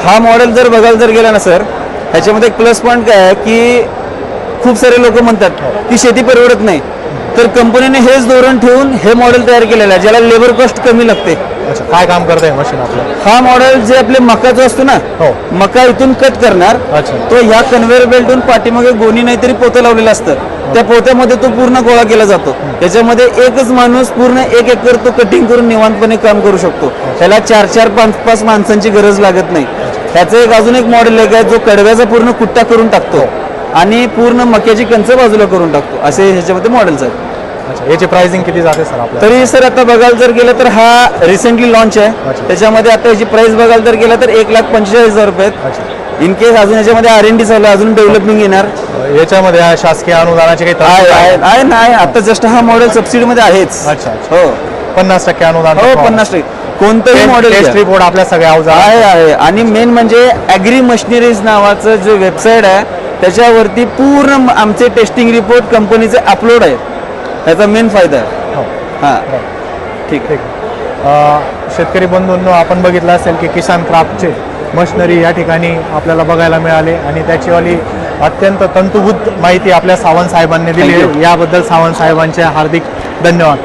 हा मॉडेल जर बघायला जर गेला ना सर, ह्याच्यामध्ये एक प्लस पॉईंट काय आहे की खूप सारे लोक म्हणतात की शेती परवडत नाही, तर कंपनीने हेच धोरण ठेवून हे मॉडेल तयार केलेलं आहे ज्याला लेबर कॉस्ट कमी लागते. अच्छा, काय काम करत आहे मशीन आपलं? हा मॉडेल जे आपले मकाचा असतो ना, हो. मका इथून कट करणार, अच्छा. तो ह्या कन्व्हेअर बेल्टून पाठीमागे गोणी नाहीतरी पोतं लावलेलं असतं, त्या पोत्यामध्ये तो पूर्ण गोळा केला जातो. त्याच्यामध्ये एकच माणूस पूर्ण 1 एकर तो कटिंग करून निवांतपणे काम करू शकतो. त्याला 4-4, 5-5 माणसांची गरज लागत नाही. त्याचं एक अजून एक मॉडेल आहे जो कडव्याचा पूर्ण कुट्टा करून टाकतो आणि पूर्ण मक्याची कंच बाजूला करून टाकतो. असे ह्याच्यामध्ये मॉडेल्स आहेत. अच्छा, याची प्राइसिंग किती जाते सर आपल्याला? तरी सर आता बघायला जर गेलं तर हा रिसेंटली लॉन्च आहे. त्याच्यामध्ये आता याची प्राइस बघायला जर गेलं तर 1,45,000 रुपये आहेत. इन केस अजून याच्यामध्ये R&D चालू आहे, अजून डेव्हलपिंग येणार. याच्यामध्ये शासकीय अनुदानाचे काही आहे ना, आता जस्ट हा मॉडेल सबसिडी मध्ये आहेच. अच्छा, हो 50% अनुदान. हो 50%. कोणतंही मॉडेल टेस्ट रिपोर्ट आपल्या सगळ्या अवजार आहे. आणि मेन म्हणजे ॲग्री मशिनरीज नावाचं जे वेबसाईट आहे त्याच्यावरती पूर्ण आमचे टेस्टिंग रिपोर्ट कंपनीचे अपलोड आहेत. त्याचा मेन फायदा आहे. हो. हां ठीक. शेतकरी बंधूंनो, आपण बघितलं असेल की किसान क्राफ्टचे मशिनरी या ठिकाणी आपल्याला बघायला मिळाले आणि त्याचीवाली अत्यंत तंतुभूत माहिती आपल्या सावंत साहेबांनी दिली. याबद्दल सावंत साहेबांचे हार्दिक धन्यवाद.